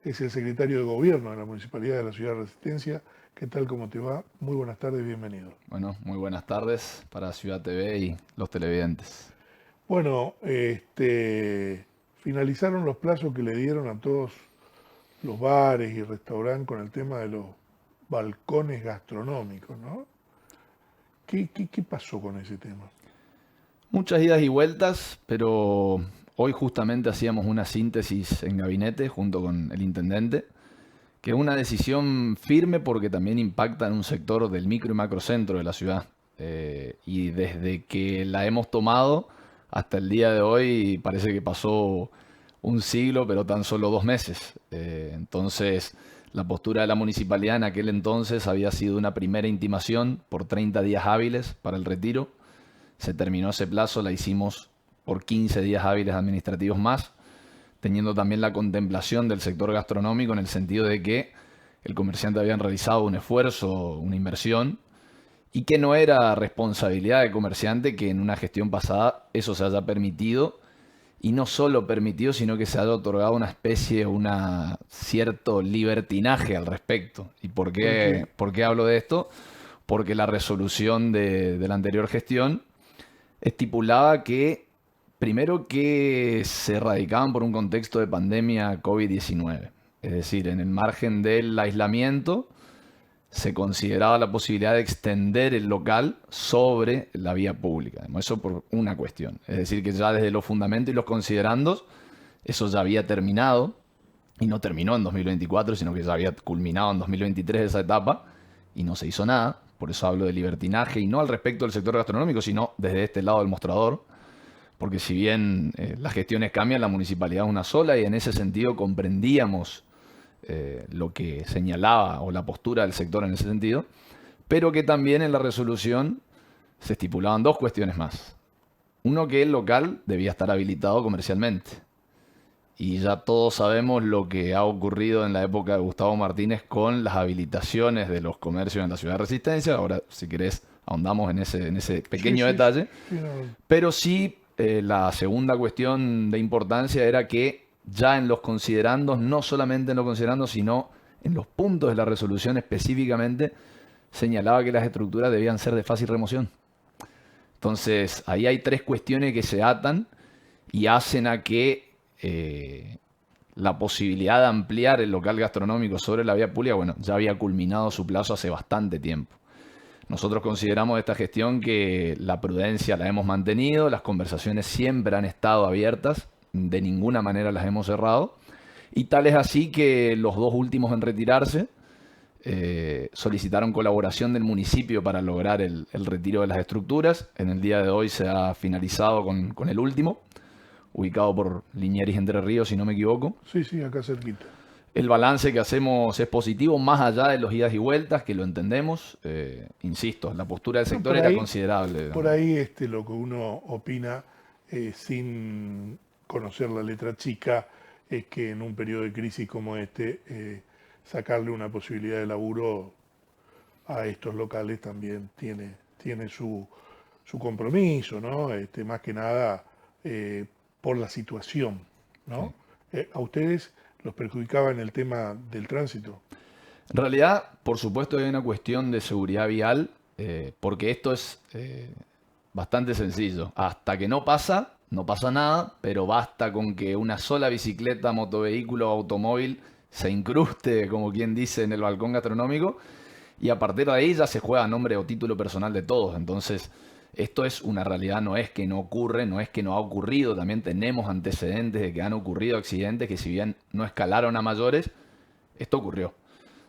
es el secretario de Gobierno de la Municipalidad de la Ciudad de Resistencia. ¿Qué tal? ¿Cómo te va? Muy buenas tardes, bienvenido. Bueno, muy buenas tardes para Ciudad TV y los televidentes. Bueno, finalizaron los plazos que le dieron a todos los bares y restaurantes con el tema de los balcones gastronómicos, ¿no? ¿Qué pasó con ese tema? Muchas idas y vueltas, pero hoy justamente hacíamos una síntesis en gabinete junto con el intendente, que es una decisión firme porque también impacta en un sector del micro y macrocentro de la ciudad. Y desde que la hemos tomado hasta el día de hoy parece que pasó un siglo, pero tan solo 2 meses. Entonces, la postura de la municipalidad en aquel entonces había sido una primera intimación por 30 días hábiles para el retiro. Se terminó ese plazo, la hicimos por 15 días hábiles administrativos más, teniendo también la contemplación del sector gastronómico en el sentido de que el comerciante había realizado un esfuerzo, una inversión, y que no era responsabilidad del comerciante que en una gestión pasada eso se haya permitido, y no solo permitido, sino que se haya otorgado una especie, una cierto libertinaje al respecto. ¿Y Porque, por qué hablo de esto? Porque la resolución de la anterior gestión estipulaba que, primero, que se radicaban por un contexto de pandemia COVID-19. Es decir, en el margen del aislamiento se consideraba la posibilidad de extender el local sobre la vía pública. Eso por una cuestión. Es decir, que ya desde los fundamentos y los considerandos, eso ya había terminado, y no terminó en 2024, sino que ya había culminado en 2023 esa etapa, y no se hizo nada. Por eso hablo de libertinaje, y no al respecto del sector gastronómico, sino desde este lado del mostrador, porque si bien las gestiones cambian, la municipalidad es una sola, y en ese sentido comprendíamos lo que señalaba o la postura del sector en ese sentido, pero que también en la resolución se estipulaban dos cuestiones más. Uno, que el local debía estar habilitado comercialmente. Y ya todos sabemos lo que ha ocurrido en la época de Gustavo Martínez con las habilitaciones de los comercios en la ciudad de Resistencia. Ahora, si querés, ahondamos en ese sí, pequeño sí, detalle. sí, no, Pero sí, la segunda cuestión de importancia era que ya en los considerandos, no solamente en los considerandos, sino en los puntos de la resolución específicamente, señalaba que las estructuras debían ser de fácil remoción. Entonces, ahí hay tres cuestiones que se atan y hacen a que la posibilidad de ampliar el local gastronómico sobre la vía pública, bueno, ya había culminado su plazo hace bastante tiempo. Nosotros consideramos de esta gestión que la prudencia la hemos mantenido, las conversaciones siempre han estado abiertas, de ninguna manera las hemos cerrado, y tal es así que los dos últimos en retirarse solicitaron colaboración del municipio para lograr el retiro de las estructuras. En el día de hoy se ha finalizado con el último, ubicado por Linieris Entre Ríos, si no me equivoco. sí, sí, acá cerquita. El balance que hacemos es positivo, más allá de los idas y vueltas, que lo entendemos. Insisto, la postura del No, sector era considerable. por ahí lo que uno opina sin conocer la letra chica es que en un periodo de crisis como este, sacarle una posibilidad de laburo a estos locales también tiene su compromiso, ¿no? Más que nada por la situación, Sí. ¿no? ¿A ustedes los perjudicaba en el tema del tránsito? En realidad, por supuesto, hay una cuestión de seguridad vial, porque esto es bastante sencillo. Hasta que no pasa, no pasa nada, pero basta con que una sola bicicleta, motovehículo o automóvil se incruste, como quien dice, en el balcón gastronómico, y a partir de ahí ya se juega a nombre o título personal de todos. Entonces, esto es una realidad, no es que no ocurre, no es que no ha ocurrido, también tenemos antecedentes de que han ocurrido accidentes que si bien no escalaron a mayores, esto ocurrió.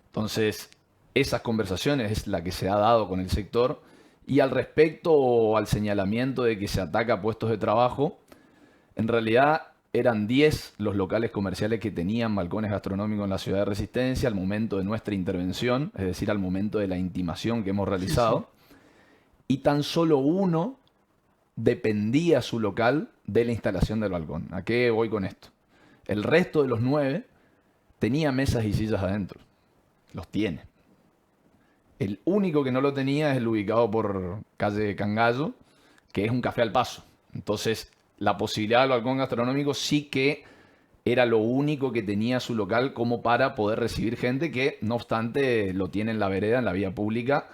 Entonces, esas conversaciones es la que se ha dado con el sector, y al respecto o al señalamiento de que se ataca a puestos de trabajo, en realidad eran 10 los locales comerciales que tenían balcones gastronómicos en la ciudad de Resistencia al momento de nuestra intervención, es decir, al momento de la intimación que hemos Sí, sí. realizado, y tan solo uno dependía su local de la instalación del balcón. ¿A qué voy con esto? El resto de los 9 tenía mesas y sillas adentro. Los tiene. El único que no lo tenía es el ubicado por calle Cangallo, que es un café al paso. Entonces, la posibilidad del balcón gastronómico sí que era lo único que tenía su local como para poder recibir gente que, no obstante, lo tiene en la vereda, en la vía pública,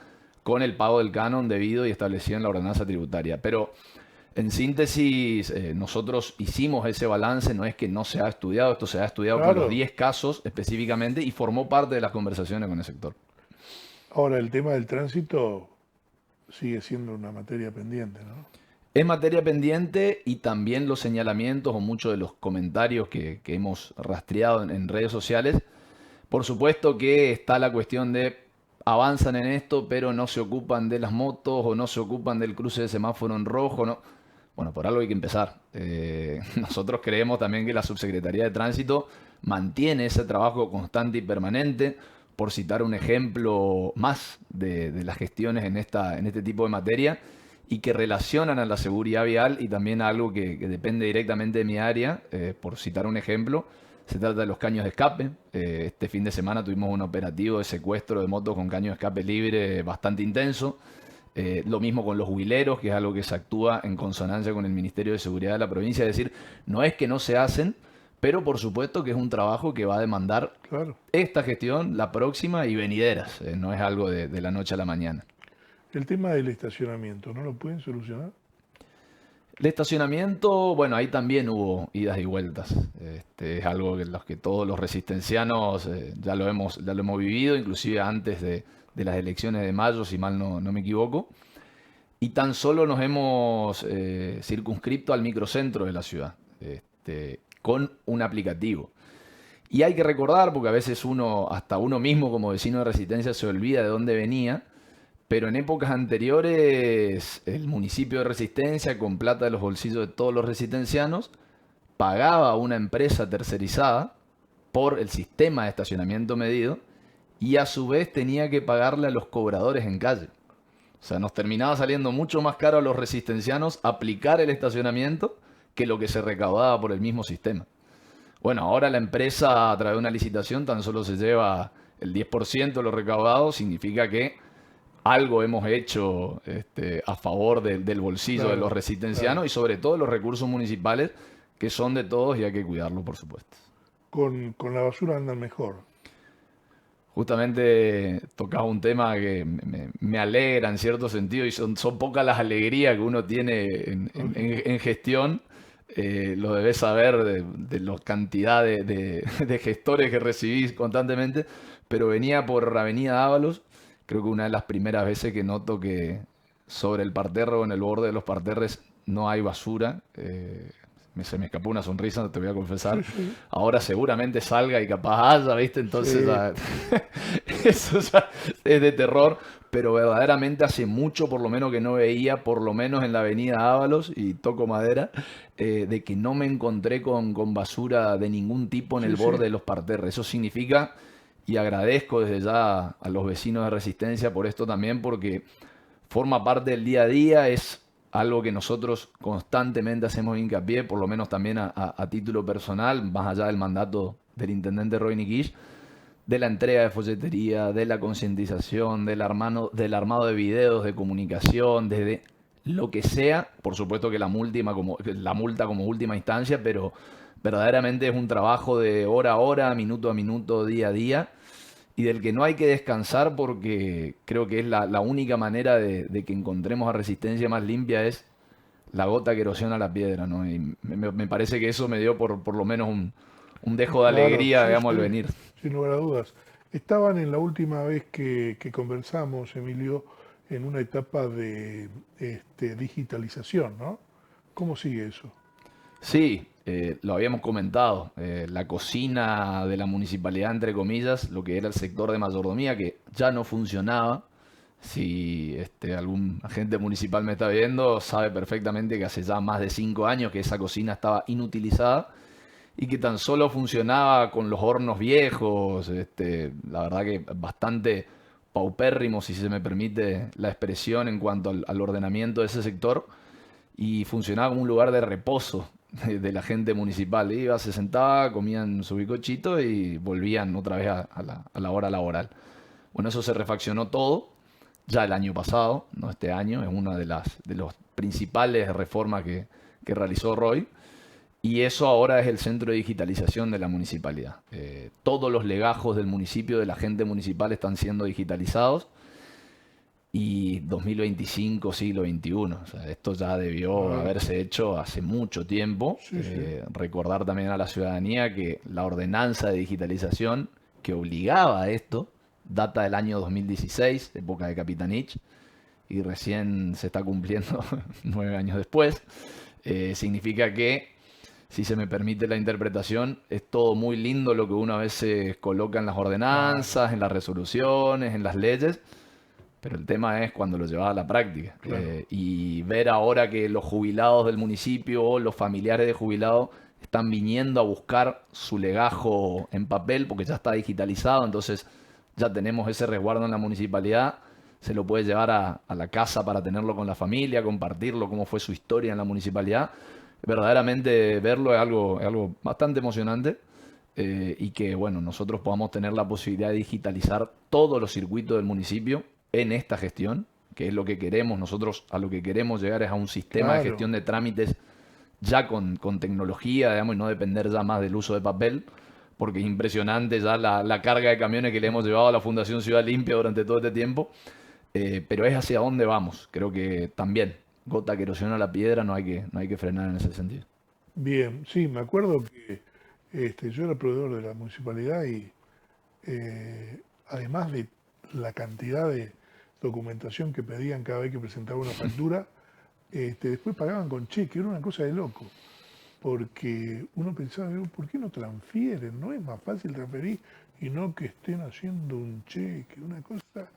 con el pago del canon debido y establecido en la ordenanza tributaria. Pero, en síntesis, nosotros hicimos ese balance, no es que no se ha estudiado, esto se ha estudiado con los Claro. 10 casos específicamente y formó parte de las conversaciones con el sector. Ahora, el tema del tránsito sigue siendo una materia pendiente, ¿no? Es materia pendiente y también los señalamientos o muchos de los comentarios que hemos rastreado en redes sociales. Por supuesto que está la cuestión de avanzan en esto, pero no se ocupan de las motos o no se ocupan del cruce de semáforo en rojo, ¿no? Bueno, por algo hay que empezar. Nosotros creemos también que la Subsecretaría de Tránsito mantiene ese trabajo constante y permanente. Por citar un ejemplo más de las gestiones en este tipo de materia y que relacionan a la seguridad vial y también a algo que depende directamente de mi área, por citar un ejemplo, se trata de los caños de escape. Este fin de semana tuvimos un operativo de secuestro de motos con caños de escape libre bastante intenso. Lo mismo con los huileros, que es algo que se actúa en consonancia con el Ministerio de Seguridad de la provincia. Es decir, no es que no se hacen, pero por supuesto que es un trabajo que va a demandar Claro. esta gestión, la próxima y venideras. No es algo de la noche a la mañana. El tema del estacionamiento, ¿no lo pueden solucionar? El estacionamiento, bueno, ahí también hubo idas y vueltas. Es algo que, los que todos los resistencianos ya lo hemos vivido, inclusive antes de las elecciones de mayo, si mal no me equivoco. Y tan solo nos hemos circunscripto al microcentro de la ciudad, con un aplicativo. Y hay que recordar, porque a veces hasta uno mismo como vecino de Resistencia se olvida de dónde venía, pero en épocas anteriores el municipio de Resistencia, con plata de los bolsillos de todos los resistencianos, pagaba a una empresa tercerizada por el sistema de estacionamiento medido y a su vez tenía que pagarle a los cobradores en calle. O sea, nos terminaba saliendo mucho más caro a los resistencianos aplicar el estacionamiento que lo que se recaudaba por el mismo sistema. Bueno, ahora la empresa a través de una licitación tan solo se lleva el 10% de lo recaudado, significa que algo hemos hecho a favor del bolsillo de los Claro, resistencianos claro. y sobre todo de los recursos municipales que son de todos y hay que cuidarlo, por supuesto. Con la basura andan mejor. Justamente tocaba un tema que me alegra en cierto sentido y son pocas las alegrías que uno tiene en gestión. Lo debes saber de la cantidad de gestores que recibís constantemente, pero venía por Avenida Ábalos, creo que una de las primeras veces que noto que sobre el parterre o en el borde de los parterres no hay basura. Se me escapó una sonrisa, te voy a confesar. Sí, sí. Ahora seguramente salga y capaz haya, ¿viste? Entonces, Sí. eso ya es de terror, pero verdaderamente hace mucho, por lo menos, que no veía, por lo menos en la avenida Ábalos, y toco madera, de que no me encontré con basura de ningún tipo en el Sí, sí. borde de los parterres. Eso significa, y agradezco desde ya a los vecinos de Resistencia por esto también, porque forma parte del día a día, es algo que nosotros constantemente hacemos hincapié, por lo menos también a título personal, más allá del mandato del intendente Roy Nikish, de la entrega de folletería, de la concientización, del armado de videos, de comunicación, desde lo que sea. Por supuesto que la multa como última instancia, pero verdaderamente es un trabajo de hora a hora, minuto a minuto, día a día, y del que no hay que descansar porque creo que es la única manera de que encontremos a Resistencia más limpia es la gota que erosiona la piedra, ¿no? Y me parece que eso me dio por lo menos un dejo de Claro, alegría, sí, digamos, al sí, venir. sin lugar a dudas. Estaban en la última vez que conversamos, Emilio, en una etapa de digitalización, ¿no? ¿Cómo sigue eso? Sí, lo habíamos comentado, la cocina de la municipalidad, entre comillas, lo que era el sector de mayordomía, que ya no funcionaba. Si algún agente municipal me está viendo, sabe perfectamente que hace ya más de 5 años que esa cocina estaba inutilizada y que tan solo funcionaba con los hornos viejos, la verdad que bastante paupérrimo, si se me permite la expresión, en cuanto al ordenamiento de ese sector, y funcionaba como un lugar de reposo de la gente municipal. Iba, se sentaba, comían su bizcochito y volvían otra vez a la hora laboral. Bueno, eso se refaccionó todo ya el año pasado, no este año, es una de las principales reformas que realizó Roy. Y eso ahora es el centro de digitalización de la municipalidad. Todos los legajos del municipio, de la gente municipal, están siendo digitalizados. Y 2025, siglo XXI. O sea, esto ya debió Claro, haberse hecho hace mucho tiempo. sí, sí, Recordar también a la ciudadanía que la ordenanza de digitalización que obligaba a esto data del año 2016, época de Capitanich, y recién se está cumpliendo 9 años después. Significa que, si se me permite la interpretación, es todo muy lindo lo que uno a veces coloca en las claro, ordenanzas, en las resoluciones, en las leyes, pero el tema es cuando lo llevas a la práctica. claro. Y ver ahora que los jubilados del municipio o los familiares de jubilados están viniendo a buscar su legajo en papel porque ya está digitalizado, entonces ya tenemos ese resguardo en la municipalidad, se lo puede llevar a la casa para tenerlo con la familia, compartirlo, cómo fue su historia en la municipalidad. Verdaderamente verlo es algo bastante emocionante. Y que, bueno, nosotros podamos tener la posibilidad de digitalizar todos los circuitos del municipio en esta gestión, que es lo que queremos. Nosotros a lo que queremos llegar es a un sistema de Claro, gestión de trámites ya con tecnología, digamos, y no depender ya más del uso de papel, porque es impresionante ya la carga de camiones que le hemos llevado a la Fundación Ciudad Limpia durante todo este tiempo. Pero es hacia dónde vamos. Creo que también, gota que erosiona la piedra, no hay que frenar en ese sentido. bien, sí, me acuerdo que yo era proveedor de la municipalidad y además de la cantidad de documentación que pedían cada vez que presentaba una factura, después pagaban con cheque, era una cosa de loco, porque uno pensaba, ¿por qué no transfieren? ¿No es más fácil transferir y no que estén haciendo un cheque? Una cosa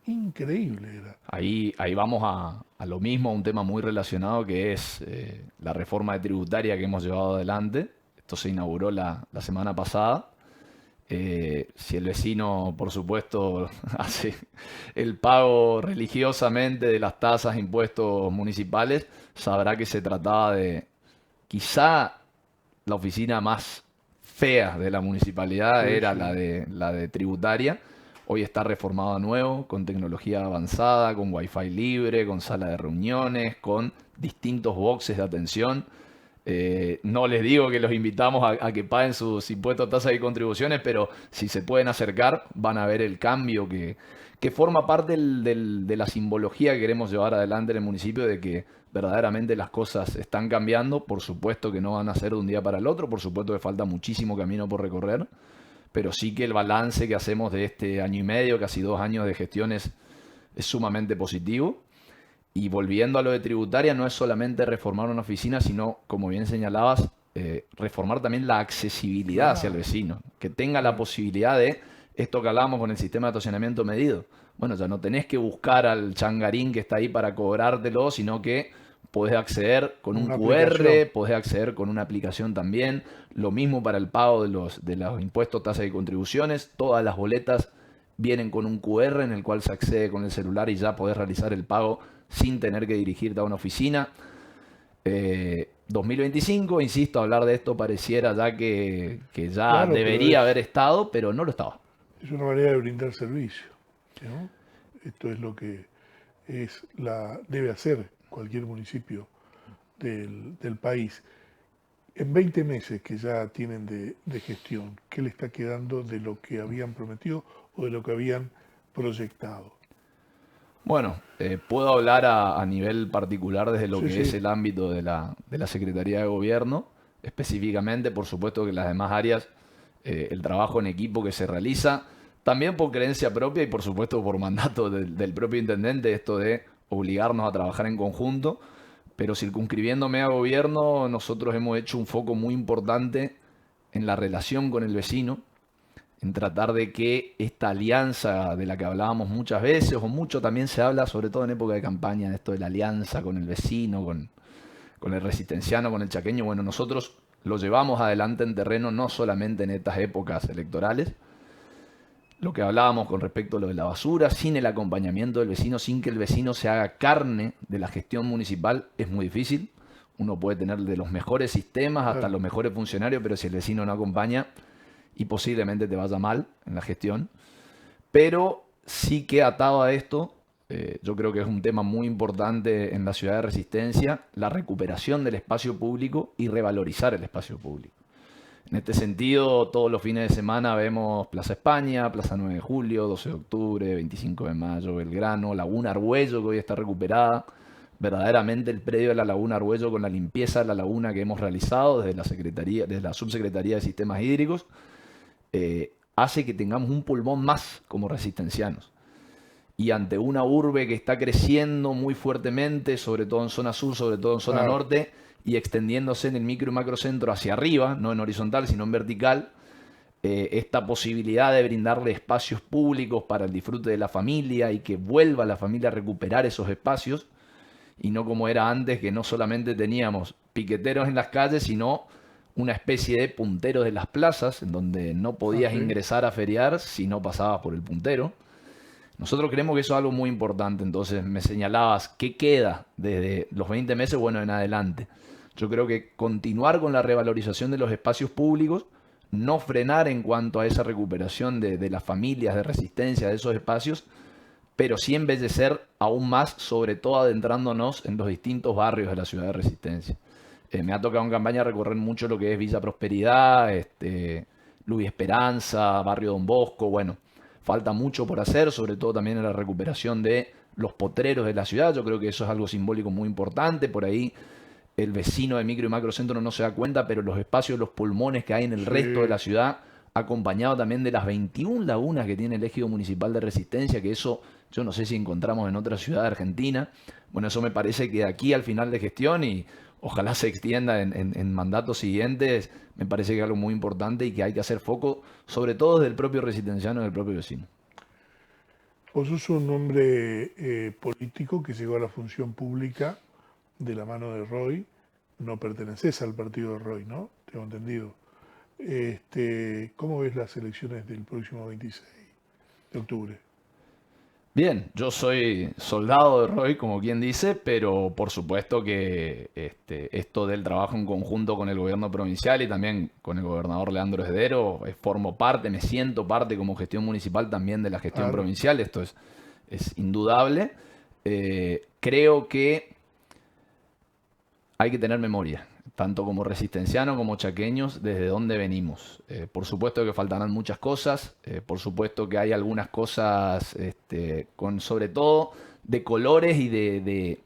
increíble era. Ahí vamos a lo mismo, a un tema muy relacionado que es la reforma tributaria que hemos llevado adelante. Esto se inauguró la semana pasada. Si el vecino, por supuesto, hace el pago religiosamente de las tasas e impuestos municipales, sabrá que se trataba de quizá la oficina más fea de la municipalidad, Sí, era sí, la de tributaria. Hoy está reformado a nuevo, con tecnología avanzada, con wifi libre, con sala de reuniones, con distintos boxes de atención. No les digo que los invitamos a que paguen sus impuestos, tasas y contribuciones, pero si se pueden acercar, van a ver el cambio que forma parte de la simbología que queremos llevar adelante en el municipio, de que verdaderamente las cosas están cambiando. Por supuesto que no van a ser de un día para el otro, por supuesto que falta muchísimo camino por recorrer, pero sí que el balance que hacemos de este año y medio, casi 2 años de gestión, es sumamente positivo. Y volviendo a lo de tributaria, no es solamente reformar una oficina, sino, como bien señalabas, reformar también la accesibilidad hacia el claro, vecino. Que tenga la claro. posibilidad de esto que hablábamos con el sistema de estacionamiento medido. Bueno, ya no tenés que buscar al changarín que está ahí para cobrártelo, sino que podés acceder con un Una aplicación, QR, podés acceder con una aplicación también. Lo mismo para el pago de los impuestos, tasas y contribuciones. Todas las boletas vienen con un QR en el cual se accede con el celular y ya podés realizar el pago sin tener que dirigirte a una oficina. 2025, insisto, hablar de esto pareciera ya que ya claro, pero debería haber estado, pero no lo estaba. es una manera de brindar servicio, ¿no? Esto es lo que debe hacer cualquier municipio del país. En 20 meses que ya tienen de gestión, ¿qué le está quedando de lo que habían prometido o de lo que habían proyectado? Bueno, puedo hablar a nivel particular desde lo Sí, que es sí, el ámbito de la Secretaría de Gobierno. Específicamente, por supuesto que las demás áreas, el trabajo en equipo que se realiza, también por creencia propia y por supuesto por mandato del propio intendente, esto de obligarnos a trabajar en conjunto. Pero circunscribiéndome a gobierno, nosotros hemos hecho un foco muy importante en la relación con el vecino, en tratar de que esta alianza de la que hablábamos muchas veces, o mucho también se habla, sobre todo en época de campaña, de esto de la alianza con el vecino, con el resistenciano, con el chaqueño. Bueno, nosotros lo llevamos adelante en terreno, no solamente en estas épocas electorales. Lo que hablábamos con respecto a lo de la basura, sin el acompañamiento del vecino, sin que el vecino se haga carne de la gestión municipal, es muy difícil. Uno puede tener de los mejores sistemas hasta claro. los mejores funcionarios, pero si el vecino no acompaña, y posiblemente te vaya mal en la gestión. Pero sí que atado a esto, Yo creo que es un tema muy importante en la ciudad de Resistencia, la recuperación del espacio público y revalorizar el espacio público. En este sentido, todos los fines de semana vemos Plaza España, Plaza 9 de Julio, 12 de octubre, 25 de mayo, Belgrano, Laguna Argüello, que hoy está recuperada. Verdaderamente el predio de la Laguna Argüello, con la limpieza de la laguna que hemos realizado desde la Subsecretaría de Sistemas Hídricos, hace que tengamos un pulmón más como resistencianos. Y ante una urbe que está creciendo muy fuertemente, sobre todo en zona sur, sobre todo en zona norte, y extendiéndose en el micro y macrocentro hacia arriba, no en horizontal, sino en vertical, esta posibilidad de brindarle espacios públicos para el disfrute de la familia y que vuelva la familia a recuperar esos espacios, y no como era antes, que no solamente teníamos piqueteros en las calles, sino una especie de punteros de las plazas, en donde no podías ingresar a feriar si no pasabas por el puntero. Nosotros creemos que eso es algo muy importante. Entonces me señalabas, ¿qué queda desde los 20 meses? Bueno, en adelante. Yo creo que continuar con la revalorización de los espacios públicos, no frenar en cuanto a esa recuperación de las familias, de resistencia de esos espacios, pero sí embellecer aún más, sobre todo adentrándonos en los distintos barrios de la ciudad de Resistencia. Me ha tocado en campaña recorrer mucho lo que es Villa Prosperidad, Luis Esperanza, Barrio Don Bosco. Bueno, falta mucho por hacer, sobre todo también en la recuperación de los potreros de la ciudad. Yo creo que eso es algo simbólico muy importante. Por ahí el vecino de micro y macrocentro no se da cuenta, pero los espacios, los pulmones que hay en el resto de la ciudad, acompañado también de las 21 lagunas que tiene el Ejido Municipal de Resistencia, que eso yo no sé si encontramos en otra ciudad de Argentina. Bueno, eso me parece que de aquí al final de gestión, y ojalá se extienda en mandatos siguientes, me parece que es algo muy importante y que hay que hacer foco, sobre todo desde el propio resistenciano y del propio vecino. Vos sos un hombre político que llegó a la función pública de la mano de Roy. No perteneces al partido de Roy, ¿no? Tengo entendido. ¿Cómo ves las elecciones del próximo 26 de octubre? Bien, yo soy soldado de Roy, como quien dice, pero por supuesto que esto del trabajo en conjunto con el gobierno provincial y también con el gobernador Leandro Esdero, formo parte, me siento parte como gestión municipal también de la gestión provincial, esto es indudable. Creo que hay que tener memoria, tanto como resistencianos como chaqueños, desde dónde venimos. Por supuesto que faltarán muchas cosas, por supuesto que hay algunas cosas, con sobre todo de colores y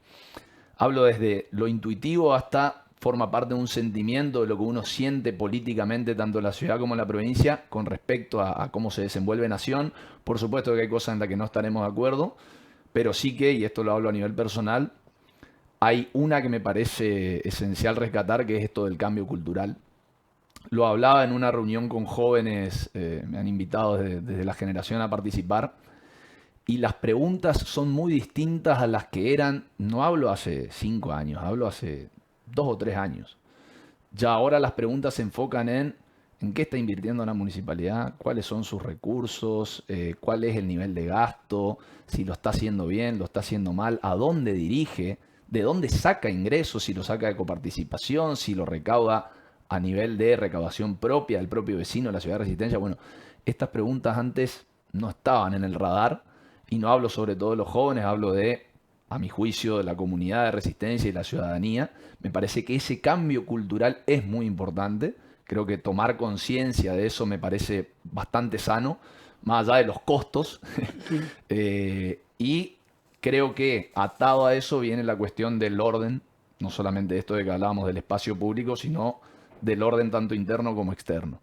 hablo desde lo intuitivo hasta forma parte de un sentimiento de lo que uno siente políticamente, tanto en la ciudad como en la provincia, con respecto a cómo se desenvuelve Nación. Por supuesto que hay cosas en las que no estaremos de acuerdo, pero sí que, y esto lo hablo a nivel personal, hay una que me parece esencial rescatar, que es esto del cambio cultural. Lo hablaba en una reunión con jóvenes, me han invitado desde la generación a participar, y las preguntas son muy distintas a las que eran, no hablo hace 5 años, hablo hace 2 o 3 años. Ya ahora las preguntas se enfocan en qué está invirtiendo la municipalidad, cuáles son sus recursos, cuál es el nivel de gasto, si lo está haciendo bien, lo está haciendo mal, a dónde dirige, de dónde saca ingresos, si lo saca de coparticipación, si lo recauda a nivel de recaudación propia del propio vecino de la ciudad de Resistencia. Bueno, estas preguntas antes no estaban en el radar, y no hablo sobre todo de los jóvenes, hablo a mi juicio, de la comunidad de Resistencia y la ciudadanía. Me parece que ese cambio cultural es muy importante. Creo que tomar conciencia de eso me parece bastante sano, más allá de los costos. Y creo que atado a eso viene la cuestión del orden, no solamente esto de que hablábamos del espacio público, sino del orden tanto interno como externo.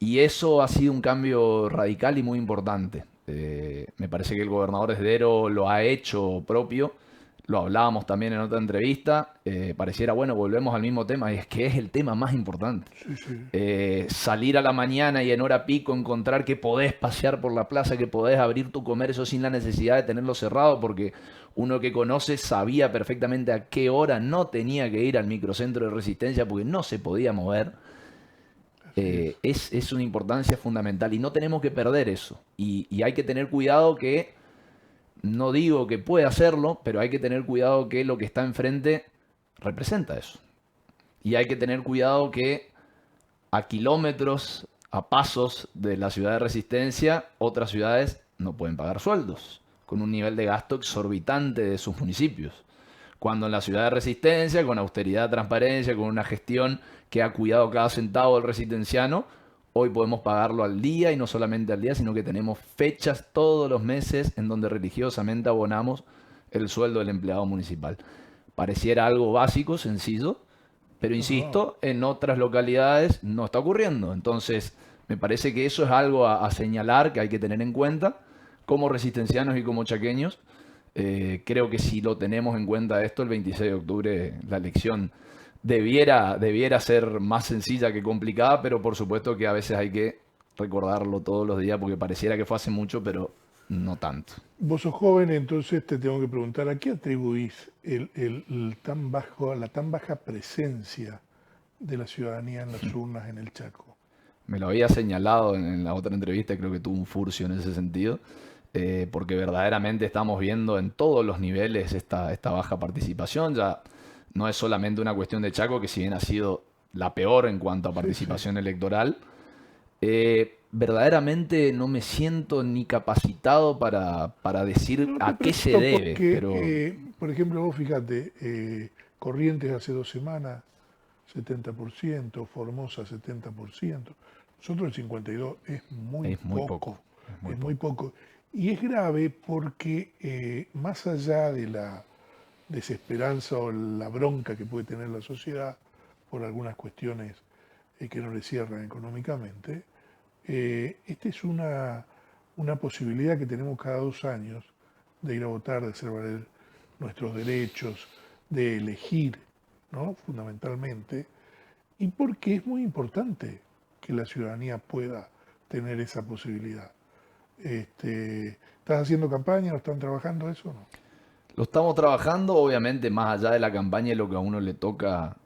Y eso ha sido un cambio radical y muy importante. Me parece que el gobernador Esdero lo ha hecho propio. Lo hablábamos también en otra entrevista. Pareciera, bueno, volvemos al mismo tema, y es que es el tema más importante. Salir a la mañana y en hora pico encontrar que podés pasear por la plaza, que podés abrir tu comercio sin la necesidad de tenerlo cerrado, porque uno que conoce sabía perfectamente a qué hora no tenía que ir al microcentro de Resistencia porque no se podía mover. Es una importancia fundamental y no tenemos que perder eso. Y hay que tener cuidado que, no digo que puede hacerlo, pero hay que tener cuidado que lo que está enfrente representa eso. Y hay que tener cuidado que a kilómetros, a pasos de la ciudad de Resistencia, otras ciudades no pueden pagar sueldos, con un nivel de gasto exorbitante de sus municipios. Cuando en la ciudad de Resistencia, con austeridad, transparencia, con una gestión que ha cuidado cada centavo del resistenciano, hoy podemos pagarlo al día y no solamente al día, sino que tenemos fechas todos los meses en donde religiosamente abonamos el sueldo del empleado municipal. Pareciera algo básico, sencillo, pero Ajá. insisto, en otras localidades no está ocurriendo. Entonces, me parece que eso es algo a señalar, que hay que tener en cuenta, como resistencianos y como chaqueños. Creo que si lo tenemos en cuenta esto, el 26 de octubre la elección debiera ser más sencilla que complicada, pero por supuesto que a veces hay que recordarlo todos los días porque pareciera que fue hace mucho, pero no tanto. Vos sos joven, entonces te tengo que preguntar, ¿a qué atribuís la tan baja presencia de la ciudadanía en las urnas en el Chaco? Me lo había señalado en la otra entrevista, creo que tuvo un furcio en ese sentido, porque verdaderamente estamos viendo en todos los niveles esta baja participación. Ya no es solamente una cuestión de Chaco, que si bien ha sido la peor en cuanto a Sí, sí. participación electoral, verdaderamente no me siento ni capacitado para decir No te a qué se pregunto debe, porque, pero por ejemplo, vos fíjate, Corrientes hace 2 semanas, 70%, Formosa 70%, nosotros el 52% es muy es muy poco, poco, es muy es muy poco. poco. Y es grave porque más allá de la desesperanza o la bronca que puede tener la sociedad por algunas cuestiones que no le cierran económicamente, esta es una posibilidad que tenemos cada 2 años de ir a votar, de hacer valer nuestros derechos, de elegir, ¿no? Fundamentalmente, y porque es muy importante que la ciudadanía pueda tener esa posibilidad. ¿Estás haciendo campaña o están trabajando eso o no? Lo estamos trabajando, obviamente, más allá de la campaña y lo que a uno le toca,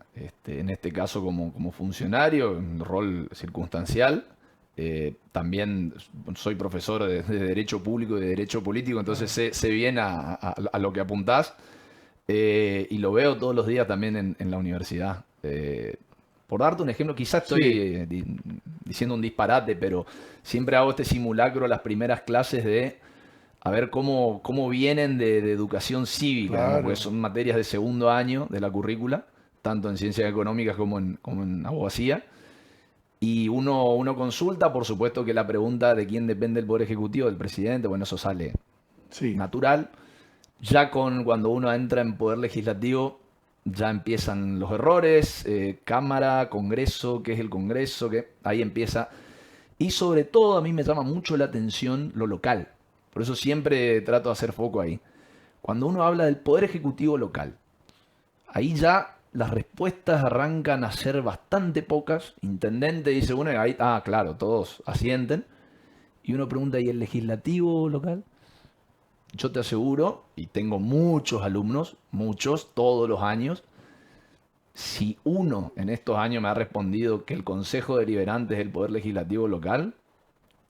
en este caso como funcionario, un rol circunstancial. También soy profesor de Derecho Público y de Derecho Político, entonces Ah, sé bien a lo que apuntás. Y lo veo todos los días también en la universidad. Por darte un ejemplo, quizás estoy sí, diciendo un disparate, pero siempre hago este simulacro a las primeras clases de a ver cómo vienen de educación cívica, digamos, porque claro. son materias de segundo año de la currícula, tanto en ciencias económicas como en abogacía. Y uno consulta, por supuesto que la pregunta de quién depende el Poder Ejecutivo, del presidente, bueno, eso sale Sí, natural. Ya cuando uno entra en poder legislativo, ya empiezan los errores, Cámara, Congreso, qué es el Congreso, que ahí empieza. Y sobre todo a mí me llama mucho la atención lo local. Por eso siempre trato de hacer foco ahí. Cuando uno habla del poder ejecutivo local, ahí ya las respuestas arrancan a ser bastante pocas. Intendente dice uno y ahí, claro, todos asienten. Y uno pregunta, ¿y el legislativo local? Yo te aseguro, y tengo muchos alumnos, muchos, todos los años, si uno en estos años me ha respondido que el Consejo Deliberante es el Poder Legislativo local,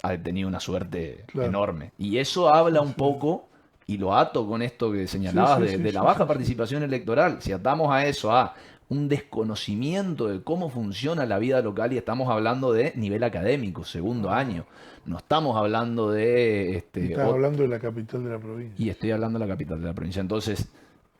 ha tenido una suerte claro. enorme. Y eso habla Sí, un sí. poco, y lo ato con esto que Sí, señalabas sí, de, sí, de la sí, baja sí, sí. participación electoral. Si atamos a eso a un desconocimiento de cómo funciona la vida local, y estamos hablando de nivel académico, segundo Ajá. año, no estamos hablando de Y estás hablando de la capital de la provincia. y estoy hablando de la capital de la provincia. Entonces,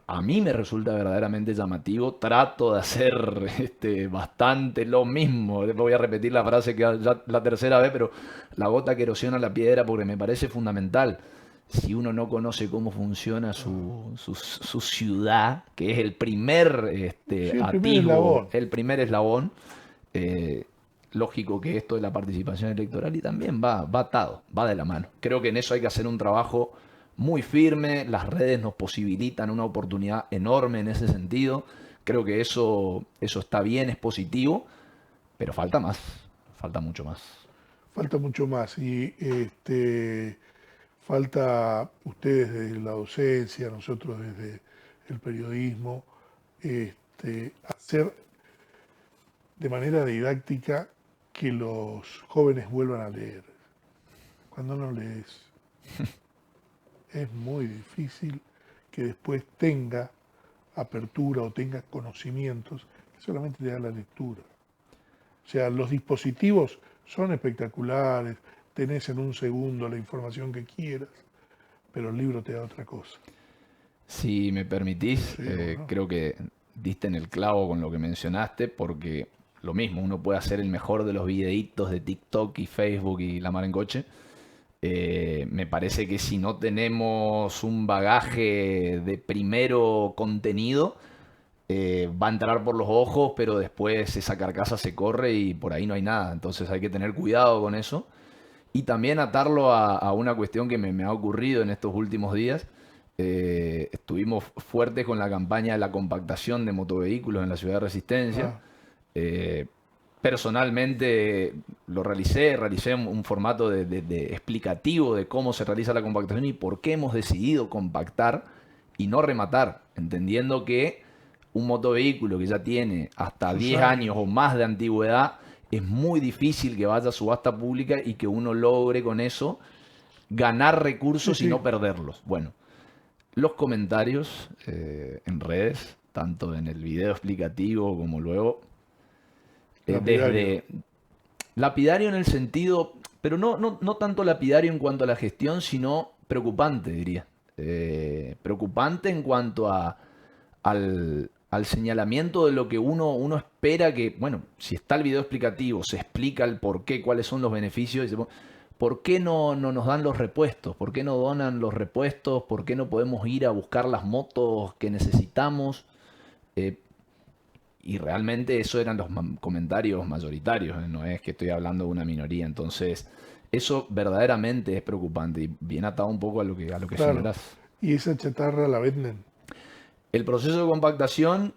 a mí me resulta verdaderamente llamativo. Trato de hacer bastante lo mismo. Voy a repetir la frase que ya la tercera vez, pero la gota que erosiona la piedra porque me parece fundamental. Si uno no conoce cómo funciona Ajá. su ciudad, que es el primer Sí, el primer atisbo, eslabón. el primer eslabón, eh, lógico que esto de la participación electoral y también va atado, va de la mano. Creo que en eso hay que hacer un trabajo muy firme, las redes nos posibilitan una oportunidad enorme en ese sentido. Creo que eso está bien, es positivo, pero falta más, falta mucho más. Falta mucho más. Y falta ustedes desde la docencia, nosotros desde el periodismo, hacer de manera didáctica que los jóvenes vuelvan a leer. Cuando no lees, es muy difícil que después tenga apertura o tenga conocimientos que solamente te da la lectura. O sea, los dispositivos son espectaculares, tenés en un segundo la información que quieras, pero el libro te da otra cosa. Si me permitís, Sí, bueno. creo que diste en el clavo con lo que mencionaste, porque lo mismo, uno puede hacer el mejor de los videitos de TikTok y Facebook y la mar en coche. Me parece que si no tenemos un bagaje de primero contenido, va a entrar por los ojos, pero después esa carcasa se corre y por ahí no hay nada. Entonces hay que tener cuidado con eso. Y también atarlo a una cuestión que me ha ocurrido en estos últimos días. Estuvimos fuertes con la campaña de la compactación de motovehículos en la ciudad de Resistencia. Ah, Eh, Personalmente lo realicé un formato de explicativo de cómo se realiza la compactación y por qué hemos decidido compactar y no rematar, entendiendo que un motovehículo que ya tiene hasta sus 10 años años. o más de antigüedad, es muy difícil que vaya a subasta pública y que uno logre con eso ganar Sí, recursos y no sí, perderlos. Bueno, los comentarios en redes, tanto en el video explicativo como luego, lapidario. desde lapidario en el sentido, pero no tanto lapidario en cuanto a la gestión, sino preocupante, diría. Preocupante en cuanto al señalamiento de lo que uno espera que, bueno, si está el video explicativo, se explica el por qué, cuáles son los beneficios, y ¿por qué no nos dan los repuestos? ¿Por qué no donan los repuestos? ¿Por qué no podemos ir a buscar las motos que necesitamos? Eh, y realmente eso eran los comentarios mayoritarios, ¿eh? No es que estoy hablando de una minoría. Entonces, eso verdaderamente es preocupante y viene atado un poco a lo que Claro. señalás. Y esa chatarra la venden. El proceso de compactación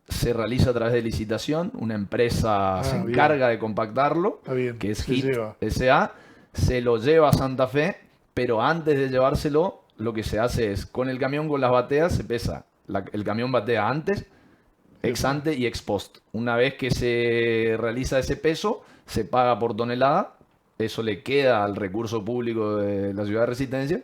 se realiza a través de licitación. Una empresa se Ah, bien. encarga de compactarlo, Está bien. que es Se HIT lleva. SA, se lo lleva a Santa Fe, pero antes de llevárselo, lo que se hace es, con el camión con las bateas, se pesa. El camión batea antes, ex Después. ante y ex post. Una vez que se realiza ese peso, se paga por tonelada. Eso le queda al recurso público de la ciudad de Resistencia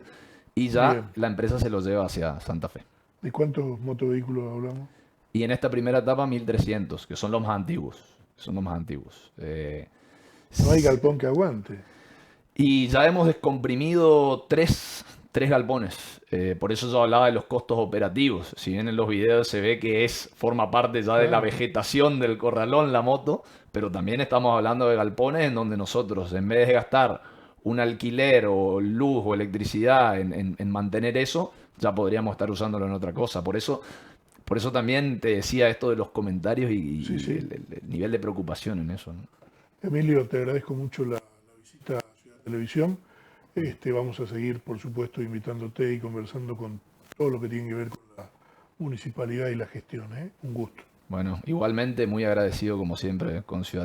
y ya Bien. la empresa se lo lleva hacia Santa Fe. ¿De cuántos motovehículos hablamos? Y en esta primera etapa 1300, que son los más antiguos. Son los más antiguos. No hay galpón que aguante. Y ya hemos descomprimido tres galpones. Por eso yo hablaba de los costos operativos. Si bien en los videos se ve que forma parte ya de la Claro. vegetación del corralón, la moto, pero también estamos hablando de galpones en donde nosotros, en vez de gastar un alquiler o luz o electricidad en mantener eso, ya podríamos estar usándolo en otra cosa. Por eso también te decía esto de los comentarios Sí, y sí. el nivel de preocupación en eso, ¿no? Emilio, te agradezco mucho la visita a Ciudad Televisión. Vamos a seguir, por supuesto, invitándote y conversando con todo lo que tiene que ver con la municipalidad y la gestión, ¿eh? Un gusto. Bueno, igualmente muy agradecido como siempre con Ciudad